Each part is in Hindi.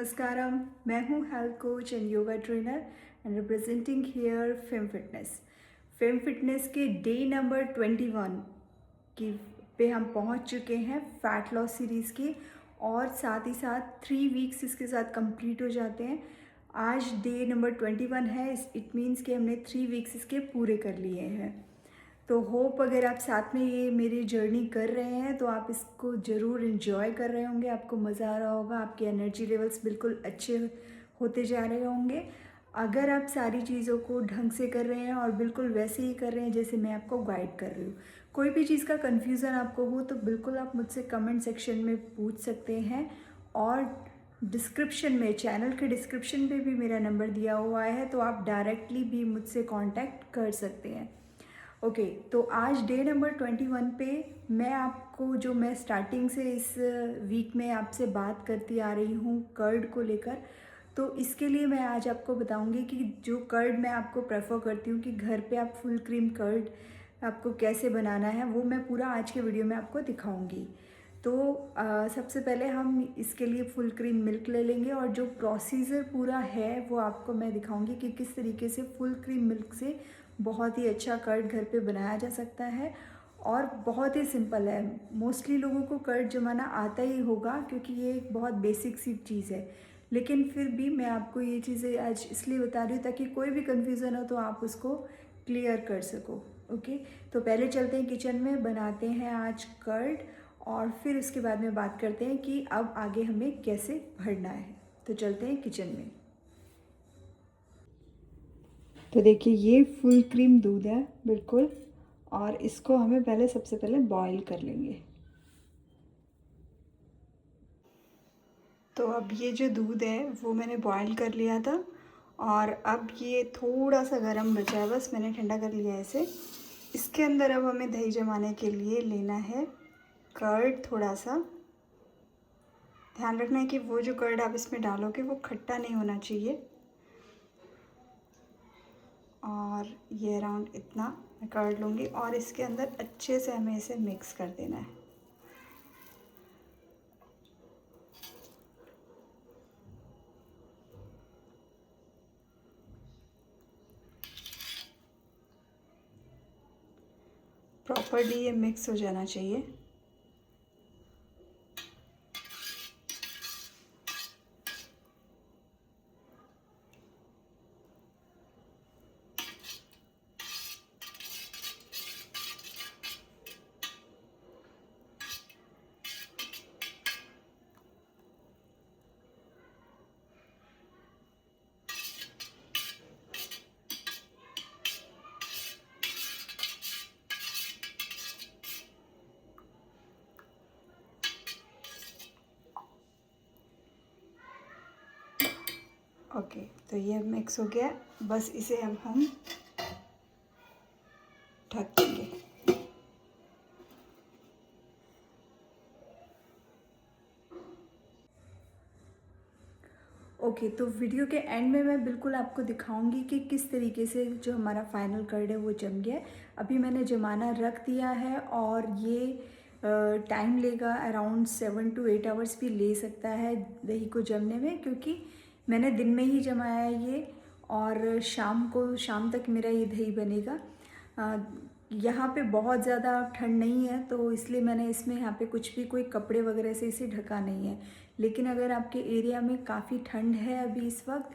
नमस्कारम। मैं हूँ health coach and yoga trainer and representing here fame fitness. Fame fitness के डे नंबर 21 की पे हम पहुँच चुके हैं फ़ैट लॉस सीरीज़ के, और साथ ही साथ 3 वीक्स इसके साथ कंप्लीट हो जाते हैं। आज डे नंबर 21 है, इट मीन्स कि हमने 3 वीक्स इसके पूरे कर लिए हैं। तो होप अगर आप साथ में ये मेरी जर्नी कर रहे हैं तो आप इसको ज़रूर इन्जॉय कर रहे होंगे, आपको मज़ा आ रहा होगा, आपके एनर्जी लेवल्स बिल्कुल अच्छे होते जा रहे होंगे। अगर आप सारी चीज़ों को ढंग से कर रहे हैं और बिल्कुल वैसे ही कर रहे हैं जैसे मैं आपको गाइड कर रही हूँ। कोई भी चीज़ का कन्फ्यूज़न आपको हो तो बिल्कुल आप मुझसे कमेंट सेक्शन में पूछ सकते हैं, और डिस्क्रिप्शन में, चैनल के डिस्क्रिप्शन में भी मेरा नंबर दिया हुआ है, तो आप डायरेक्टली भी मुझसे कांटेक्ट कर सकते हैं। ओके, तो आज डे नंबर 21 पे मैं आपको, जो मैं स्टार्टिंग से इस वीक में आपसे बात करती आ रही हूँ कर्ड को लेकर, तो इसके लिए मैं आज आपको बताऊंगी कि जो कर्ड मैं आपको प्रेफर करती हूँ कि घर पे आप फुल क्रीम कर्ड आपको कैसे बनाना है, वो मैं पूरा आज के वीडियो में आपको दिखाऊंगी। तो सबसे पहले हम इसके लिए फुल क्रीम मिल्क ले लेंगे, और जो प्रोसीजर पूरा है वो आपको मैं दिखाऊंगी कि किस तरीके से फुल क्रीम मिल्क से बहुत ही अच्छा कर्ड घर पे बनाया जा सकता है। और बहुत ही सिंपल है, मोस्टली लोगों को कर्ड जमाना आता ही होगा क्योंकि ये एक बहुत बेसिक सी चीज़ है, लेकिन फिर भी मैं आपको ये चीज़ें आज इसलिए बता रही हूँ ताकि कोई भी कन्फ्यूज़न हो तो आप उसको क्लियर कर सको। ओके, तो पहले चलते हैं किचन में, बनाते हैं आज कर्ड, और फिर उसके बाद में बात करते हैं कि अब आगे हमें कैसे भरना है। तो चलते हैं किचन में। तो देखिए ये फुल क्रीम दूध है बिल्कुल, और इसको हमें पहले सबसे पहले बॉईल कर लेंगे। तो अब ये जो दूध है वो मैंने बॉईल कर लिया था, और अब ये थोड़ा सा गर्म बचा है, बस मैंने ठंडा कर लिया है इसे। इसके अंदर अब हमें दही जमाने के लिए लेना है कर्ड। थोड़ा सा ध्यान रखना है कि वो जो कर्ड आप इसमें डालोगे वो खट्टा नहीं होना चाहिए, और ये अराउंड इतना मैं कर्ड लूँगी, और इसके अंदर अच्छे से हमें इसे मिक्स कर देना है। प्रॉपर्ली ये मिक्स हो जाना चाहिए। ओके, तो ये मिक्स हो गया, बस इसे अब हम ढक देंगे। ओके, तो वीडियो के एंड में मैं बिल्कुल आपको दिखाऊंगी कि किस तरीके से जो हमारा फाइनल कर्ड है वो जम गया है। अभी मैंने जमाना रख दिया है, और ये टाइम लेगा अराउंड 7 to 8 आवर्स भी ले सकता है दही को जमने में, क्योंकि मैंने दिन में ही जमाया है ये, और शाम तक मेरा ये दही बनेगा। यहाँ पे बहुत ज़्यादा ठंड नहीं है, तो इसलिए मैंने इसमें यहाँ पे कुछ भी कोई कपड़े वगैरह से इसे ढका नहीं है। लेकिन अगर आपके एरिया में काफ़ी ठंड है अभी इस वक्त,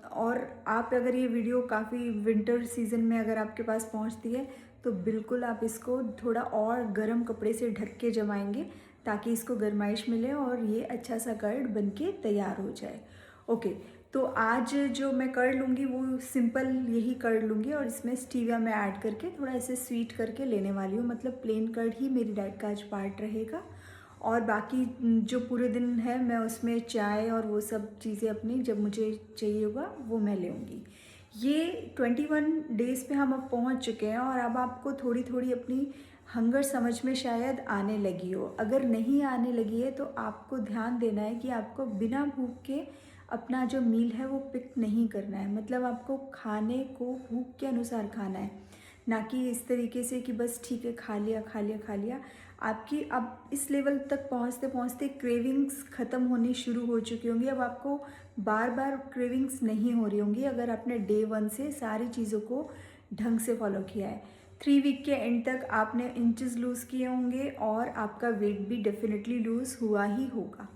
और आप अगर ये वीडियो काफ़ी विंटर सीज़न में अगर आपके पास पहुँचती है, तो बिल्कुल आप इसको थोड़ा और गर्म कपड़े से ढक के जमाएंगे ताकि इसको गर्माइश मिले और ये अच्छा सा कर्ड बन के तैयार हो जाए। ओके, तो आज जो मैं कर्ड लूँगी वो सिंपल यही कर्ड लूँगी, और इसमें स्टीविया में ऐड करके थोड़ा इसे स्वीट करके लेने वाली हूँ। मतलब प्लेन कर्ड ही मेरी डाइट का आज पार्ट रहेगा, और बाकी जो पूरे दिन है मैं उसमें चाय और वो सब चीज़ें अपनी जब मुझे चाहिए होगा वो मैं लूँगी। ये 21 डेज़ पे हम अब पहुँच चुके हैं, और अब आपको थोड़ी थोड़ी अपनी हंगर समझ में शायद आने लगी हो। अगर नहीं आने लगी है तो आपको ध्यान देना है कि आपको बिना भूख के अपना जो मील है वो पिक नहीं करना है। मतलब आपको खाने को भूख के अनुसार खाना है, ना कि इस तरीके से कि बस ठीक है खा लिया खा लिया खा लिया। आपकी अब इस लेवल तक पहुँचते पहुँचते क्रेविंग्स ख़त्म होनी शुरू हो चुकी होंगी। अब आपको बार बार क्रेविंग्स नहीं हो रही होंगी अगर आपने डे 1 से सारी चीज़ों को ढंग से फॉलो किया है। 3 वीक के एंड तक आपने इंचेस लूज़ किए होंगे और आपका वेट भी डेफिनेटली लूज़ हुआ ही होगा।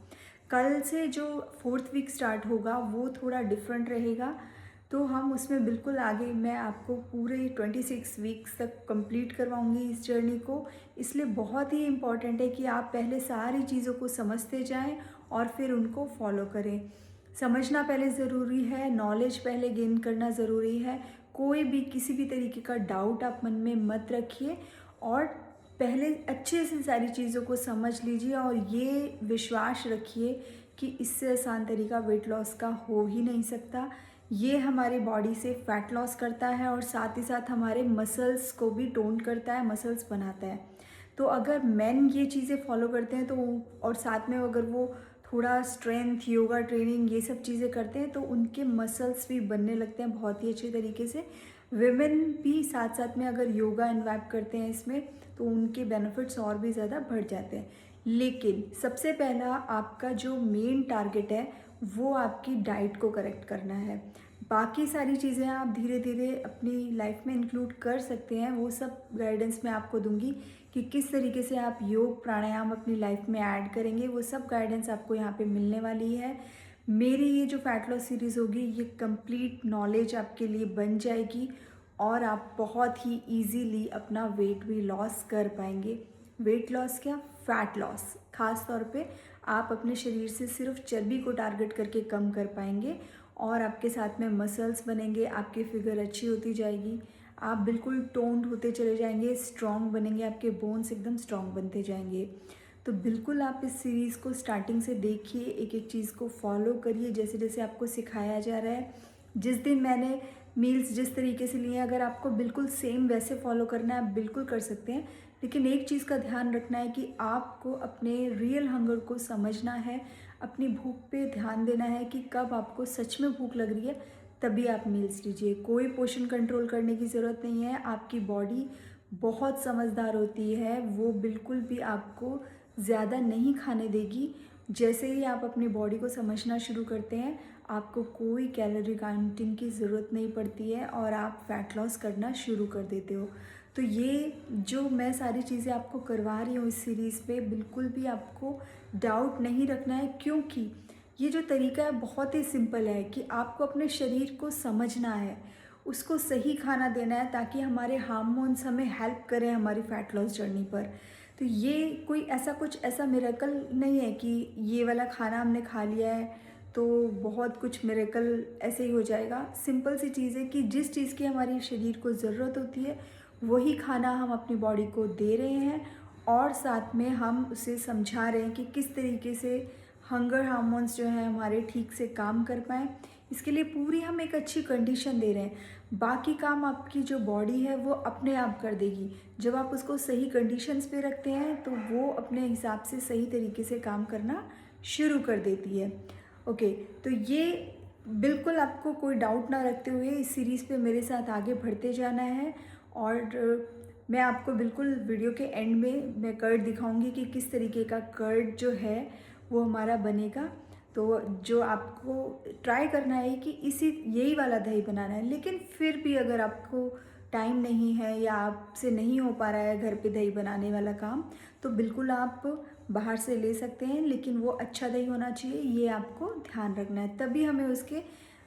कल से जो 4th वीक स्टार्ट होगा वो थोड़ा डिफरेंट रहेगा, तो हम उसमें बिल्कुल आगे मैं आपको पूरे 26 वीक्स तक कंप्लीट करवाऊंगी इस जर्नी को। इसलिए बहुत ही इम्पॉर्टेंट है कि आप पहले सारी चीज़ों को समझते जाएं और फिर उनको फॉलो करें। समझना पहले ज़रूरी है, नॉलेज पहले गेन करना ज़रूरी है। कोई भी किसी भी तरीके का डाउट आप मन में मत रखिए और पहले अच्छे से सारी चीज़ों को समझ लीजिए और ये विश्वास रखिए कि इससे आसान तरीका वेट लॉस का हो ही नहीं सकता। ये हमारी बॉडी से फैट लॉस करता है और साथ ही साथ हमारे मसल्स को भी टोन करता है, मसल्स बनाता है। तो अगर मेन ये चीज़ें फॉलो करते हैं तो और साथ में अगर वो थोड़ा स्ट्रेंथ, योगा ट्रेनिंग ये सब चीज़ें करते हैं तो उनके मसल्स भी बनने लगते हैं बहुत ही अच्छे तरीके से। विमेन भी साथ साथ में अगर योगा इन्वॉल्व करते हैं इसमें तो उनके बेनिफिट्स और भी ज़्यादा बढ़ जाते हैं। लेकिन सबसे पहला आपका जो मेन टारगेट है वो आपकी डाइट को करेक्ट करना है। बाकी सारी चीज़ें आप धीरे धीरे अपनी लाइफ में इंक्लूड कर सकते हैं, वो सब गाइडेंस मैं आपको दूंगी कि किस तरीके से आप योग प्राणायाम अपनी लाइफ में ऐड करेंगे। वो सब गाइडेंस आपको यहाँ पे मिलने वाली है। मेरी ये जो फैट लॉस सीरीज़ होगी ये कंप्लीट नॉलेज आपके लिए बन जाएगी और आप बहुत ही इजीली अपना वेट भी लॉस कर पाएंगे। वेट लॉस क्या, फैट लॉस ख़ास तौर पे आप अपने शरीर से सिर्फ चर्बी को टारगेट करके कम कर पाएंगे और आपके साथ में मसल्स बनेंगे, आपकी फिगर अच्छी होती जाएगी, आप बिल्कुल टोन्ड होते चले जाएंगे, स्ट्रॉन्ग बनेंगे, आपके बोन्स एकदम स्ट्रॉन्ग बनते जाएंगे। तो बिल्कुल आप इस सीरीज़ को स्टार्टिंग से देखिए, एक एक चीज़ को फॉलो करिए जैसे जैसे आपको सिखाया जा रहा है। जिस दिन मैंने मील्स जिस तरीके से लिए अगर आपको बिल्कुल सेम वैसे फॉलो करना है आप बिल्कुल कर सकते हैं, लेकिन एक चीज़ का ध्यान रखना है कि आपको अपने रियल हंगर को समझना है, अपनी भूख पे ध्यान देना है कि कब आपको सच में भूख लग रही है तभी आप मील्स लीजिए। कोई पोर्शन कंट्रोल करने की ज़रूरत नहीं है, आपकी बॉडी बहुत समझदार होती है, वो बिल्कुल भी आपको ज़्यादा नहीं खाने देगी। जैसे ही आप अपनी बॉडी को समझना शुरू करते हैं आपको कोई कैलोरी काउंटिंग की ज़रूरत नहीं पड़ती है और आप फैट लॉस करना शुरू कर देते हो। तो ये जो मैं सारी चीज़ें आपको करवा रही हूँ इस सीरीज़ पे बिल्कुल भी आपको डाउट नहीं रखना है, क्योंकि ये जो तरीका है बहुत ही सिंपल है कि आपको अपने शरीर को समझना है, उसको सही खाना देना है ताकि हमारे हार्मोन्स हमें हेल्प करें हमारी फैट लॉस जर्नी पर। तो ये कोई ऐसा कुछ ऐसा मिरेकल नहीं है कि ये वाला खाना हमने खा लिया है तो बहुत कुछ मिरेकल ऐसे ही हो जाएगा। सिंपल सी चीज़ है कि जिस चीज़ की हमारी शरीर को ज़रूरत होती है वही खाना हम अपनी बॉडी को दे रहे हैं और साथ में हम उसे समझा रहे हैं कि किस तरीके से हंगर हार्मोन्स जो है हमारे ठीक से काम कर पाएँ। इसके लिए पूरी हम एक अच्छी कंडीशन दे रहे हैं। बाकी काम आपकी जो बॉडी है वो अपने आप कर देगी। जब आप उसको सही कंडीशंस पे रखते हैं तो वो अपने हिसाब से सही तरीके से काम करना शुरू कर देती है। ओके, तो ये बिल्कुल आपको कोई डाउट ना रखते हुए इस सीरीज़ पे मेरे साथ आगे बढ़ते जाना है और मैं आपको बिल्कुल वीडियो के एंड में मैं कर्ड दिखाऊंगी कि किस तरीके का कर्ड जो है वो हमारा बनेगा। तो जो आपको ट्राई करना है कि यही वाला दही बनाना है, लेकिन फिर भी अगर आपको टाइम नहीं है या आपसे नहीं हो पा रहा है घर पे दही बनाने वाला काम तो बिल्कुल आप बाहर से ले सकते हैं, लेकिन वो अच्छा दही होना चाहिए, ये आपको ध्यान रखना है, तभी हमें उसके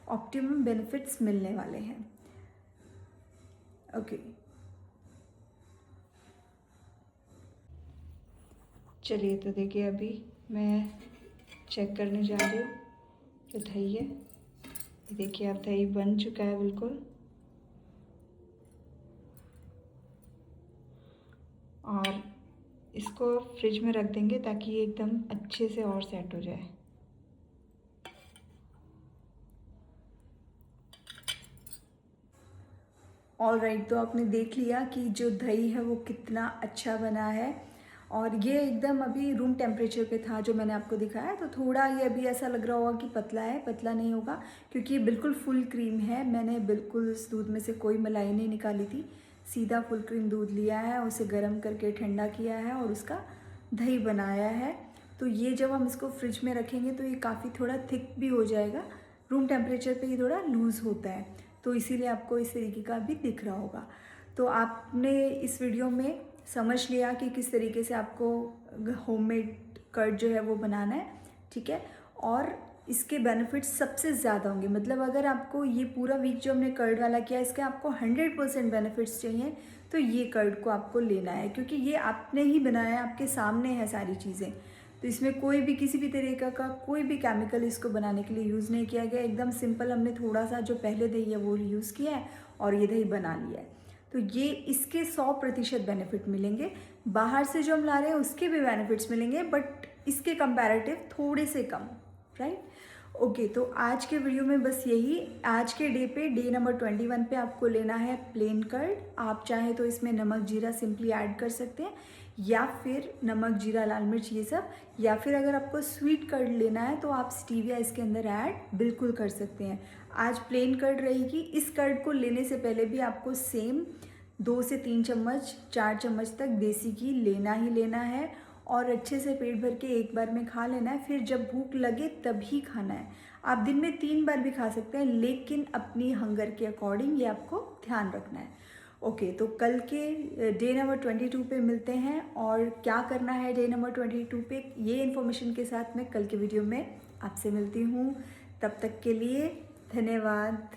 ऑप्टिमम बेनिफिट्स मिलने वाले हैं। ओके, चलिए तो देखिए अभी मैं चेक करने जा रही हूँ जो दही है। ये देखिए अब दही बन चुका है बिल्कुल, और इसको फ्रिज में रख देंगे ताकि ये एकदम अच्छे से और सेट हो जाए। ऑल राइट, तो आपने देख लिया कि जो दही है वो कितना अच्छा बना है और ये एकदम अभी रूम टेम्परेचर पे था जो मैंने आपको दिखाया। तो थोड़ा ये अभी ऐसा लग रहा होगा कि पतला है, पतला नहीं होगा क्योंकि ये बिल्कुल फुल क्रीम है। मैंने बिल्कुल इस दूध में से कोई मलाई नहीं निकाली थी, सीधा फुल क्रीम दूध लिया है, उसे गर्म करके ठंडा किया है और उसका दही बनाया है। तो ये जब हम इसको फ्रिज में रखेंगे तो ये काफ़ी थोड़ा थिक भी हो जाएगा। रूम टेम्परेचर पे ये थोड़ा लूज़ होता है, तो इसीलिए आपको इस तरीके का भी दिख रहा होगा। तो आपने इस वीडियो में समझ लिया कि किस तरीके से आपको होममेड कर्ड जो है वो बनाना है, ठीक है। और इसके बेनिफिट्स सबसे ज़्यादा होंगे, मतलब अगर आपको ये पूरा वीक जो हमने कर्ड वाला किया इसके आपको 100% बेनिफिट्स चाहिए तो ये कर्ड को आपको लेना है, क्योंकि ये आपने ही बनाया है, आपके सामने है सारी चीज़ें। तो इसमें कोई भी किसी भी तरीके का कोई भी केमिकल इसको बनाने के लिए यूज़ नहीं किया गया। एकदम सिंपल हमने थोड़ा सा जो पहले दही है वो यूज़ किया है और ये दही बना लिया है। तो ये इसके 100% बेनिफिट मिलेंगे। बाहर से जो हम ला रहे हैं उसके भी बेनिफिट्स मिलेंगे, बट इसके कंपैरेटिव थोड़े से कम, राइट। ओके, तो आज के वीडियो में बस यही। आज के डे पे, डे नंबर 21 पे आपको लेना है प्लेन कर्ड। आप चाहे तो इसमें नमक जीरा सिंपली ऐड कर सकते हैं, या फिर नमक जीरा लाल मिर्च ये सब, या फिर अगर आपको स्वीट कर्ड लेना है तो आप स्टीविया इसके अंदर ऐड बिल्कुल कर सकते हैं। आज प्लेन कर्ड रहेगी। इस कर्ड को लेने से पहले भी आपको सेम 2 से 3 चम्मच 4 चम्मच तक देसी घी लेना ही लेना है और अच्छे से पेट भर के एक बार में खा लेना है। फिर जब भूख लगे तभी खाना है। आप दिन में 3 बार भी खा सकते हैं, लेकिन अपनी हंगर के अकॉर्डिंग ये आपको ध्यान रखना है। ओके, तो कल के डे नंबर 22 पे मिलते हैं और क्या करना है डे नंबर 22 पे, ये इन्फॉर्मेशन के साथ मैं कल के वीडियो में आपसे मिलती हूँ। तब तक के लिए धन्यवाद।